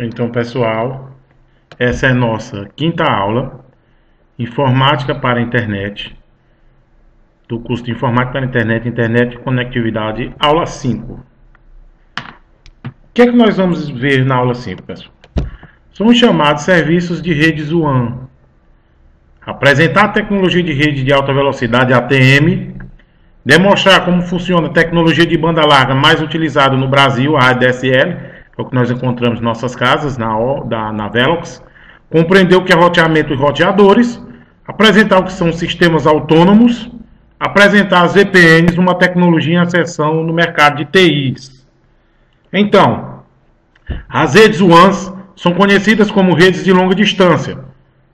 Então, pessoal, essa é a nossa quinta aula, Informática para a Internet, do curso de Informática para a Internet, Internet e Conectividade, aula 5. O que é que nós vamos ver na aula 5, pessoal? São os chamados serviços de redes WAN. Apresentar a tecnologia de rede de alta velocidade ATM, demonstrar como funciona a tecnologia de banda larga mais utilizada no Brasil, a ADSL, é o que nós encontramos em nossas casas, na Velox, compreender o que é roteamento e roteadores, apresentar o que são sistemas autônomos, apresentar as VPNs, uma tecnologia em ascensão no mercado de TIs. Então, as redes WANs são conhecidas como redes de longa distância.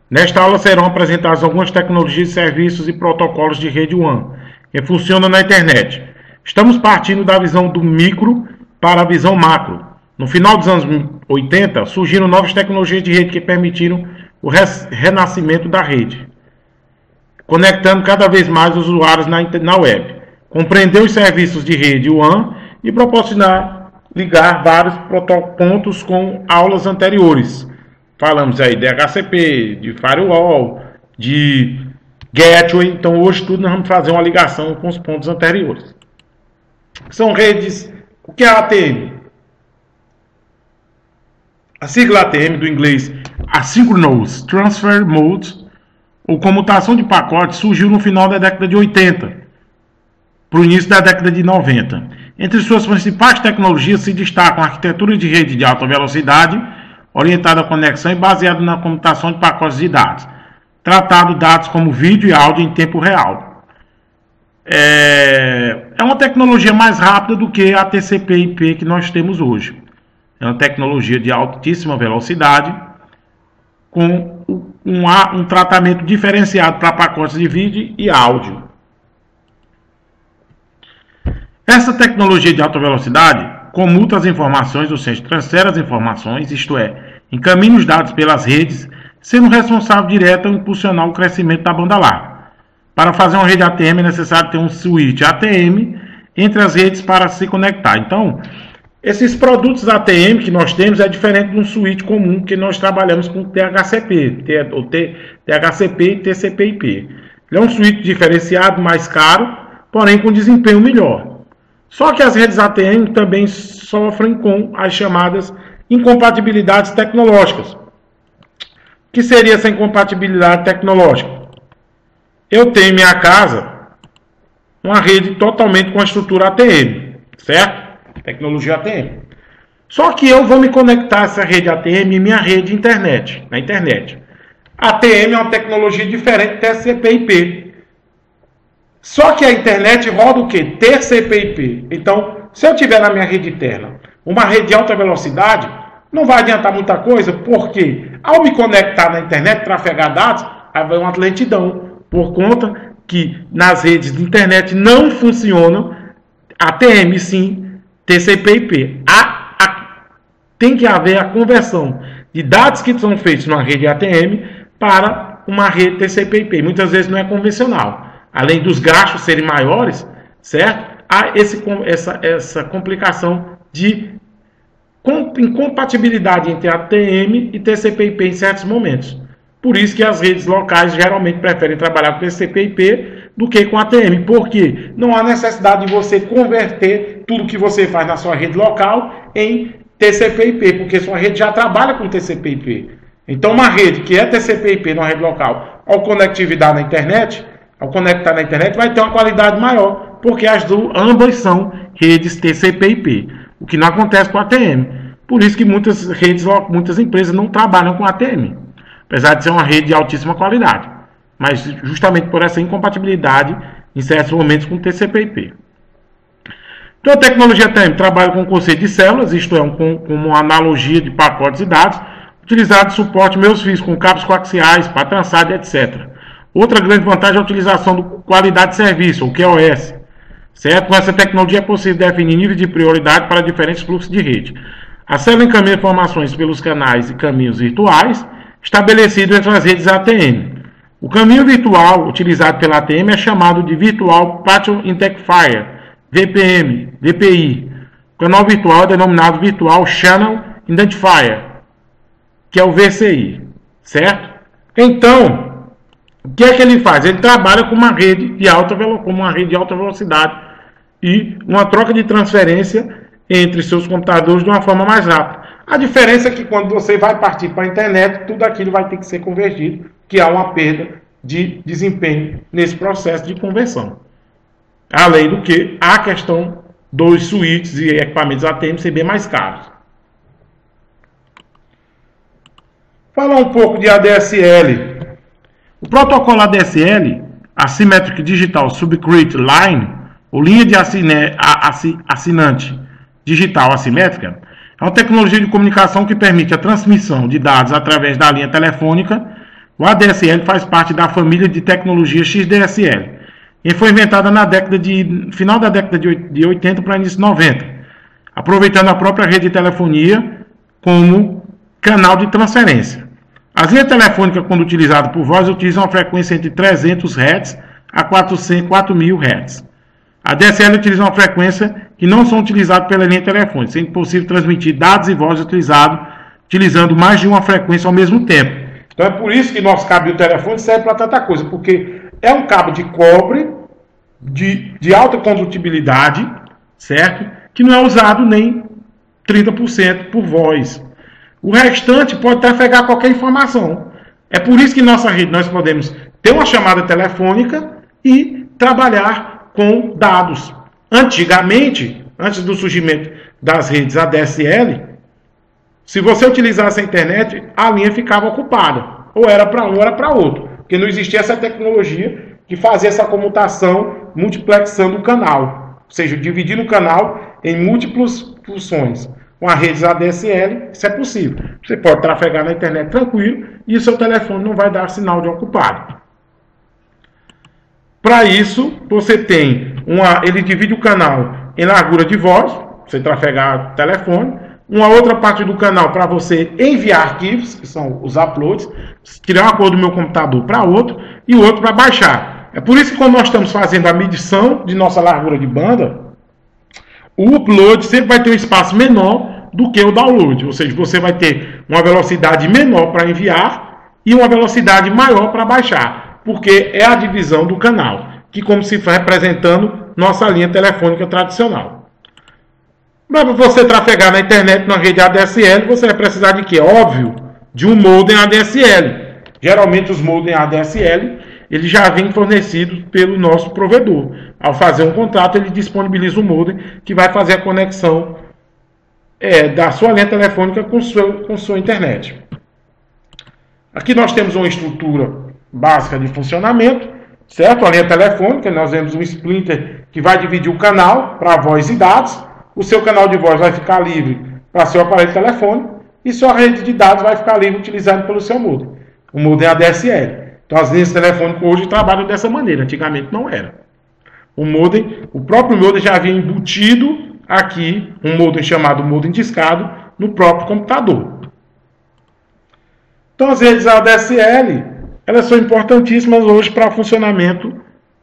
Nesta aula serão apresentadas algumas tecnologias, serviços e protocolos de rede WAN, que funcionam na internet. Estamos partindo da visão do micro para a visão macro. No final dos anos 80, surgiram novas tecnologias de rede que permitiram o renascimento da rede, conectando cada vez mais os usuários na web, compreender os serviços de rede WAN e proporcionar ligar vários pontos com aulas anteriores. Falamos aí de DHCP, de firewall, de gateway. Então hoje tudo nós vamos fazer uma ligação com os pontos anteriores. São redes. O que é a ATM? A sigla ATM do inglês Asynchronous Transfer Mode, ou comutação de pacotes, surgiu no final da década de 80 para o início da década de 90. Entre suas principais tecnologias se destacam a arquitetura de rede de alta velocidade, orientada à conexão e baseada na comutação de pacotes de dados, tratando dados como vídeo e áudio em tempo real. É uma tecnologia mais rápida do que a TCP/IP que nós temos hoje. É uma tecnologia de altíssima velocidade, com um tratamento diferenciado para pacotes de vídeo e áudio. Essa tecnologia de alta velocidade comuta as informações, ou seja, transfere as informações, isto é, encaminha os dados pelas redes, sendo responsável direto ao impulsionar o crescimento da banda larga. Para fazer uma rede ATM é necessário ter um switch ATM entre as redes para se conectar. Então, esses produtos ATM que nós temos é diferente de um switch comum que nós trabalhamos com THCP, THCP e TCP/IP. Ele é um switch diferenciado, mais caro, porém com desempenho melhor. Só que as redes ATM também sofrem com as chamadas incompatibilidades tecnológicas. O que seria essa incompatibilidade tecnológica? Eu tenho em minha casa uma rede totalmente com a estrutura ATM, certo? Tecnologia ATM. Só que eu vou me conectar a essa rede ATM em minha rede internet, na internet. ATM é uma tecnologia diferente de TCP/IP. Só que a internet roda o quê? TCP/IP. Então, se eu tiver na minha rede interna uma rede de alta velocidade, não vai adiantar muita coisa, porque ao me conectar na internet, trafegar dados, aí vai uma lentidão, por conta que nas redes de internet não funcionam ATM, sim TCP/IP. Tem que haver a conversão de dados que são feitos numa rede ATM para uma rede TCP/IP. Muitas vezes não é convencional. Além dos gastos serem maiores, certo? Há essa complicação de incompatibilidade entre ATM e TCP/IP em certos momentos. Por isso que as redes locais geralmente preferem trabalhar com TCP/IP do que com ATM. Porque não há necessidade de você converter tudo que você faz na sua rede local em TCP/IP, porque sua rede já trabalha com TCP/IP. Então uma rede que é TCP/IP numa rede local, ao conectividade na internet, ao conectar na internet, vai ter uma qualidade maior, porque ambas são redes TCP/IP, o que não acontece com ATM. Por isso que muitas empresas não trabalham com ATM, apesar de ser uma rede de altíssima qualidade, mas justamente por essa incompatibilidade em certos momentos com TCP/IP. Então a tecnologia ATM trabalha com o conceito de células, isto é, com uma analogia de pacotes de dados, utilizado de suporte meus fios com cabos coaxiais, patrançado, etc. Outra grande vantagem é a utilização do qualidade de serviço, o QoS. Certo? Com essa tecnologia é possível definir níveis de prioridade para diferentes fluxos de rede. A célula encaminha informações pelos canais e caminhos virtuais estabelecidos entre as redes ATM. O caminho virtual utilizado pela ATM é chamado de Virtual Packet Identifier, VPI. O canal virtual é denominado Virtual Channel Identifier, que é o VCI, certo? Então, o que é que ele faz? Ele trabalha com uma rede de alta velocidade e uma troca de transferência entre seus computadores de uma forma mais rápida. A diferença é que quando você vai partir para a internet, tudo aquilo vai ter que ser convertido, que há uma perda de desempenho nesse processo de conversão. Além do que, a questão dos switches e equipamentos ATM ser bem mais caros. Falar um pouco de ADSL. O protocolo ADSL, Asymmetric Digital Subscript Line, ou linha de assinante digital assimétrica, é uma tecnologia de comunicação que permite a transmissão de dados através da linha telefônica. O ADSL faz parte da família de tecnologia XDSL e foi inventada na final da década de 80 para início de 90, aproveitando a própria rede de telefonia como canal de transferência. As linhas telefônicas, quando utilizadas por voz, utilizam uma frequência entre 300 Hz a 4.000 Hz. A ADSL utiliza uma frequência que não são utilizadas pela linha telefônica, sendo possível transmitir dados e voz utilizando mais de uma frequência ao mesmo tempo. Então é por isso que nosso cabo de telefone serve para tanta coisa, porque é um cabo de cobre de alta condutibilidade, certo? Que não é usado nem 30% por voz. O restante pode trafegar qualquer informação. É por isso que em nossa rede nós podemos ter uma chamada telefônica e trabalhar com dados. Antigamente, antes do surgimento das redes ADSL, se você utilizasse a internet, a linha ficava ocupada. Ou era para um ou era para outro. Porque não existia essa tecnologia que fazia essa comutação multiplexando o canal. Ou seja, dividindo o canal em múltiplas funções. Com a rede ADSL, isso é possível. Você pode trafegar na internet tranquilo e o seu telefone não vai dar sinal de ocupado. Para isso, você tem ele divide o canal em largura de voz, você trafegar o telefone, uma outra parte do canal para você enviar arquivos, que são os uploads, tirar uma cor do meu computador para outro, e o outro para baixar. É por isso que quando nós estamos fazendo a medição de nossa largura de banda, o upload sempre vai ter um espaço menor do que o download, ou seja, você vai ter uma velocidade menor para enviar e uma velocidade maior para baixar, porque é a divisão do canal, que como se for representando nossa linha telefônica tradicional. Para você trafegar na internet na rede ADSL, você vai precisar de quê? Óbvio, de um modem ADSL. Geralmente os modem ADSL, eles já vêm fornecidos pelo nosso provedor. Ao fazer um contrato, ele disponibiliza o modem que vai fazer a conexão da sua linha telefônica com sua internet. Aqui nós temos uma estrutura básica de funcionamento, certo? A linha telefônica, nós vemos um splinter que vai dividir o canal para voz e dados. O seu canal de voz vai ficar livre para seu aparelho telefônico e sua rede de dados vai ficar livre utilizado pelo seu modem. O modem ADSL. Então as linhas telefônicas hoje trabalham dessa maneira, antigamente não era. O próprio modem já havia embutido aqui um modem chamado modem discado no próprio computador. Então as redes ADSL, elas são importantíssimas hoje para o funcionamento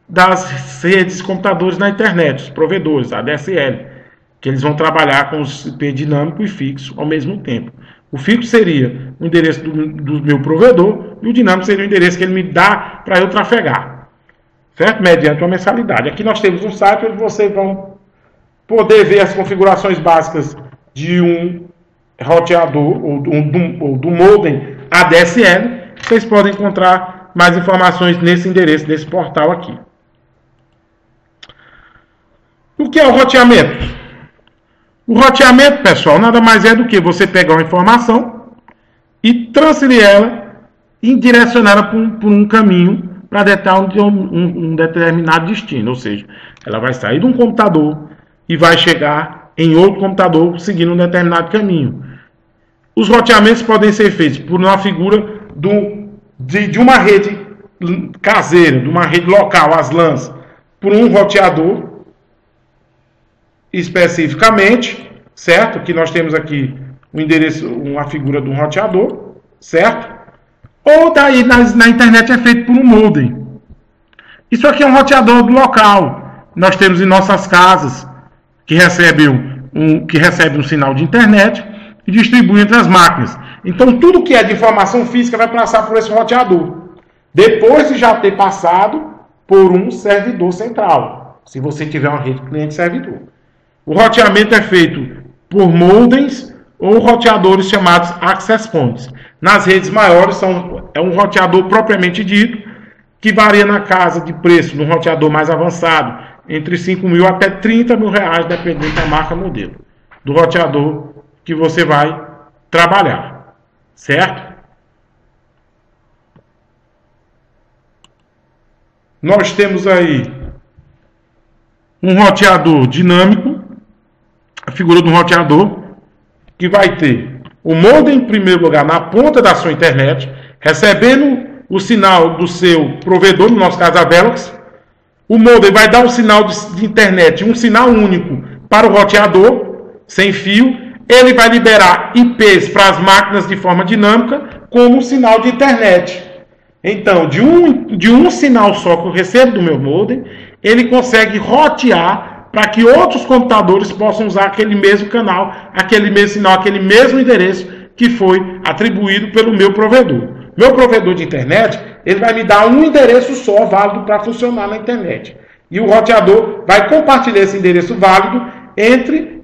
das redes de computadores na internet, os provedores ADSL, que eles vão trabalhar com os IP dinâmico e fixo ao mesmo tempo. O fixo seria o endereço do meu provedor e o dinâmico seria o endereço que ele me dá para eu trafegar, certo? Mediante uma mensalidade. Aqui nós temos um site onde vocês vão poder ver as configurações básicas de um roteador ou do modem ADSL. Vocês podem encontrar mais informações nesse endereço, desse portal aqui. O que é o roteamento? O roteamento, pessoal, nada mais é do que você pegar uma informação e transferir ela e direcionar ela por um caminho para um determinado destino. Ou seja, ela vai sair de um computador e vai chegar em outro computador seguindo um determinado caminho. Os roteamentos podem ser feitos por uma figura de uma rede caseira, de uma rede local, as LANs, por um roteador especificamente, certo? Que nós temos aqui um endereço, uma figura de um roteador, certo? Ou daí na internet é feito por um modem. Isso aqui é um roteador local. Nós temos em nossas casas que recebe um sinal de internet e distribui entre as máquinas. Então, tudo que é de informação física vai passar por esse roteador, depois de já ter passado por um servidor central, se você tiver uma rede cliente-servidor. O roteamento é feito por modems ou roteadores chamados access points. Nas redes maiores, é um roteador propriamente dito, que varia na casa de preço, no roteador mais avançado, entre 5 mil até 30 mil reais, dependendo da marca modelo, do roteador que você vai trabalhar, certo? Nós temos aí um roteador dinâmico, a figura do roteador, que vai ter o modem em primeiro lugar na ponta da sua internet, recebendo o sinal do seu provedor, no nosso caso a Velox. O modem vai dar um sinal de internet, um sinal único para o roteador, sem fio. Ele vai liberar IPs para as máquinas de forma dinâmica, como um sinal de internet. Então, de um sinal só que eu recebo do meu modem, ele consegue rotear para que outros computadores possam usar aquele mesmo canal, aquele mesmo sinal, aquele mesmo endereço que foi atribuído pelo meu provedor. Meu provedor de internet, ele vai me dar um endereço só válido para funcionar na internet. E o roteador vai compartilhar esse endereço válido entre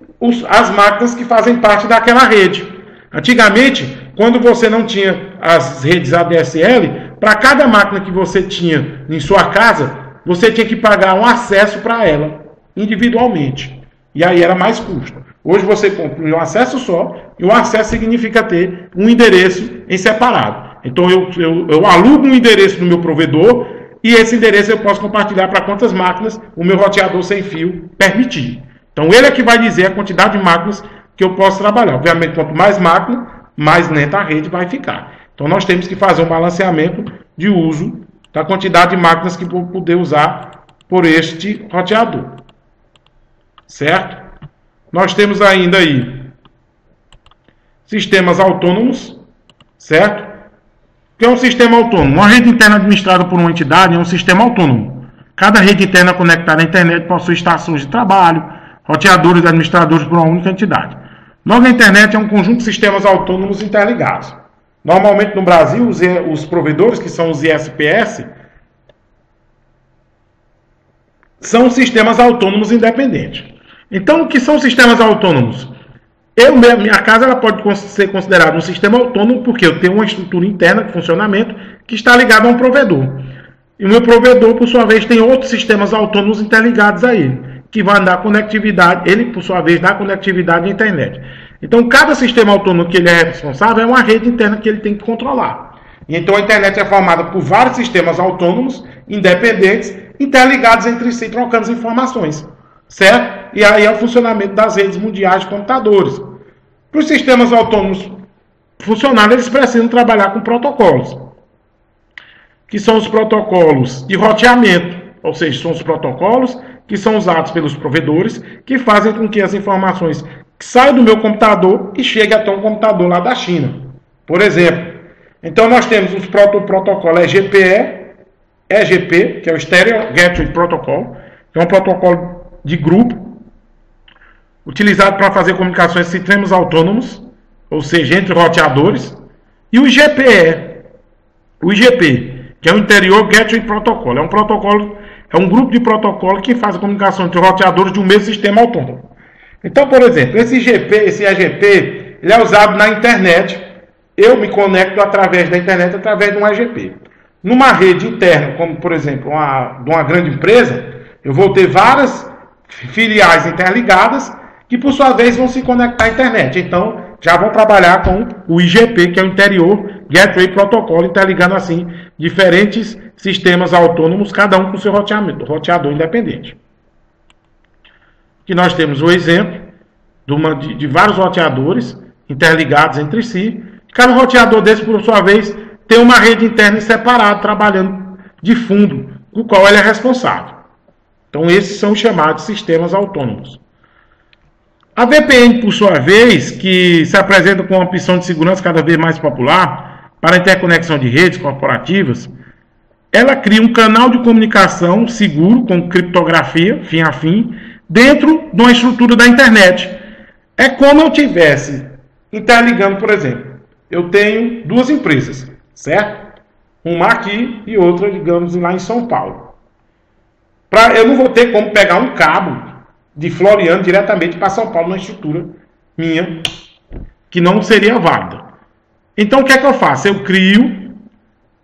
as máquinas que fazem parte daquela rede. Antigamente, quando você não tinha as redes ADSL, para cada máquina que você tinha em sua casa, você tinha que pagar um acesso para ela, individualmente. E aí era mais custo. Hoje você compra um acesso só, e o acesso significa ter um endereço em separado. Então eu alugo um endereço no meu provedor, e esse endereço eu posso compartilhar para quantas máquinas o meu roteador sem fio permitir. Então ele é que vai dizer a quantidade de máquinas que eu posso trabalhar. Obviamente, quanto mais máquina, mais lenta a rede vai ficar. Então nós temos que fazer um balanceamento de uso da quantidade de máquinas que vou poder usar por este roteador. Certo? Nós temos ainda aí sistemas autônomos, certo? O que é um sistema autônomo? Uma rede interna administrada por uma entidade é um sistema autônomo. Cada rede interna conectada à internet possui estações de trabalho, roteadores e administradores por uma única entidade. Logo, a internet é um conjunto de sistemas autônomos interligados. Normalmente no Brasil, os provedores, que são os ISPs, são sistemas autônomos independentes. Então, o que são sistemas autônomos? Minha casa ela pode ser considerada um sistema autônomo porque eu tenho uma estrutura interna de funcionamento que está ligada a um provedor. E o meu provedor, por sua vez, tem outros sistemas autônomos interligados a ele, que vai dar conectividade, ele, por sua vez, dá conectividade à internet. Então, cada sistema autônomo que ele é responsável é uma rede interna que ele tem que controlar. E então, a internet é formada por vários sistemas autônomos, independentes, interligados entre si, trocando informações. Certo? E aí é o funcionamento das redes mundiais de computadores. Para os sistemas autônomos funcionarem, eles precisam trabalhar com protocolos, que são os protocolos de roteamento, ou seja, são os protocolos que são usados pelos provedores, que fazem com que as informações saiam do meu computador e cheguem até um computador lá da China, por exemplo. Então nós temos o protocolo EGP, que é o Stereo Gateway Protocol, que é um protocolo de grupo, utilizado para fazer comunicações entre sistemas autônomos, ou seja, entre roteadores, e o IGP, que é o Interior Gateway Protocol. É um grupo de protocolo que faz a comunicação entre roteadores de um mesmo sistema autônomo. Então, por exemplo, esse EGP, ele é usado na internet. Eu me conecto através da internet, através de um EGP. Numa rede interna, como por exemplo, de uma grande empresa, eu vou ter várias filiais interligadas que por sua vez vão se conectar à internet. Então já vão trabalhar com o IGP, que é o Interior Gateway Protocol, interligando assim diferentes sistemas autônomos, cada um com seu roteador independente. Aqui nós temos o exemplo de vários roteadores interligados entre si. Cada roteador desse, por sua vez, tem uma rede interna separada, trabalhando de fundo, com o qual ele é responsável. Então, esses são os chamados sistemas autônomos. A VPN, por sua vez, que se apresenta com uma opção de segurança cada vez mais popular para a interconexão de redes corporativas, ela cria um canal de comunicação seguro com criptografia, fim a fim, dentro de uma estrutura da internet. É como eu estivesse interligando, por exemplo, eu tenho duas empresas, certo? Uma aqui e outra, digamos, lá em São Paulo. Eu não vou ter como pegar um cabo de Floriano diretamente para São Paulo, na estrutura minha, que não seria válida. Então, o que é que eu faço? Eu crio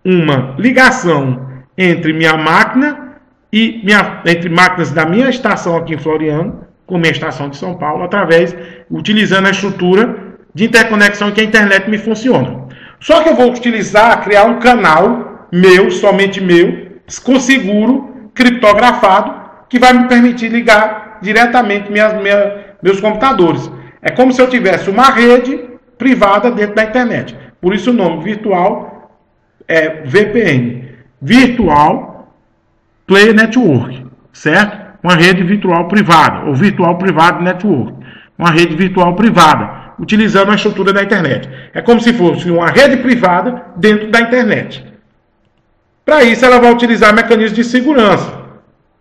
uma ligação entre minha máquina entre máquinas da minha estação aqui em Floriano, com minha estação de São Paulo, utilizando a estrutura de interconexão que a internet me funciona. Só que eu vou criar um canal meu, somente meu, com seguro, criptografado, que vai me permitir ligar diretamente meus computadores. É como se eu tivesse uma rede privada dentro da internet. Por isso o nome virtual é VPN. Virtual Player Network, certo? Uma rede virtual privada, ou Virtual Private Network. Uma rede virtual privada, utilizando a estrutura da internet. É como se fosse uma rede privada dentro da internet. Para isso, ela vai utilizar mecanismos de segurança.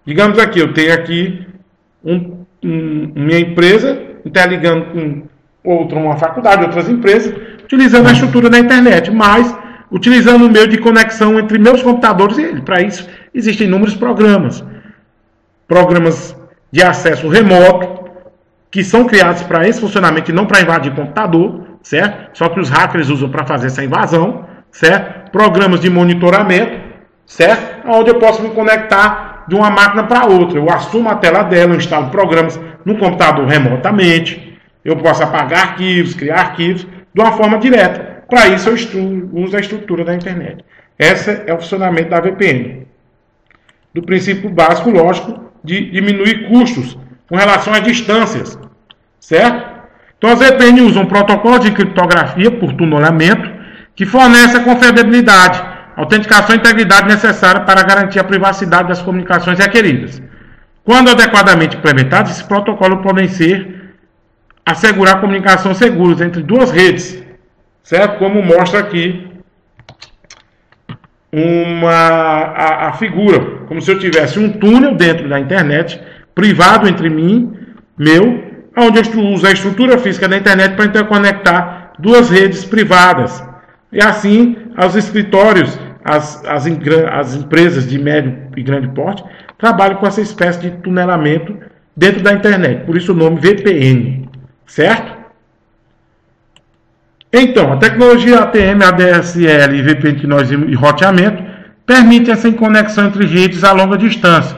Digamos aqui, eu tenho aqui minha empresa interligando com uma faculdade, outras empresas, utilizando a estrutura da internet, mas utilizando o meio de conexão entre meus computadores e ele. Para isso, existem inúmeros programas. Programas de acesso remoto, que são criados para esse funcionamento e não para invadir computador, certo? Só que os hackers usam para fazer essa invasão, certo? Programas de monitoramento, certo? Onde eu posso me conectar de uma máquina para outra. Eu assumo a tela dela, eu instalo programas no computador remotamente, eu posso apagar arquivos, criar arquivos de uma forma direta. Para isso eu uso a estrutura da internet. Esse é o funcionamento da VPN. Do princípio básico, lógico, de diminuir custos com relação às distâncias, certo? Então as VPN usam um protocolo de criptografia por tunelamento que fornece a confiabilidade, autenticação e integridade necessária para garantir a privacidade das comunicações requeridas. Quando adequadamente implementados, esses protocolos podem assegurar comunicação segura entre duas redes, certo? Como mostra aqui a figura, como se eu tivesse um túnel dentro da internet, privado entre onde eu uso a estrutura física da internet para interconectar duas redes privadas. E assim, os escritórios, as empresas de médio e grande porte, trabalham com essa espécie de tunelamento dentro da internet. Por isso o nome VPN, certo? Então, a tecnologia ATM, ADSL e VPN e roteamento permite essa conexão entre redes a longa distância,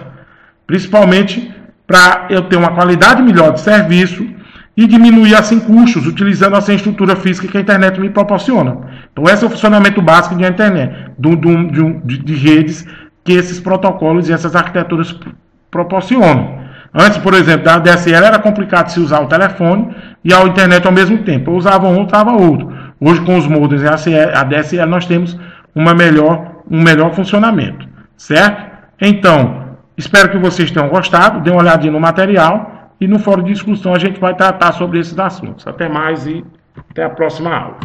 principalmente para eu ter uma qualidade melhor de serviço e diminuir assim custos, utilizando essa estrutura física que a internet me proporciona. Então, esse é o funcionamento básico da internet, de redes que esses protocolos e essas arquiteturas proporcionam. Antes, por exemplo, da ADSL era complicado se usar o telefone e a internet ao mesmo tempo. Eu usava um, usava outro. Hoje, com os modems e a ADSL, nós temos um melhor funcionamento. Certo? Então, espero que vocês tenham gostado. Dê uma olhadinha no material. E no fórum de discussão a gente vai tratar sobre esses assuntos. Até mais e até a próxima aula.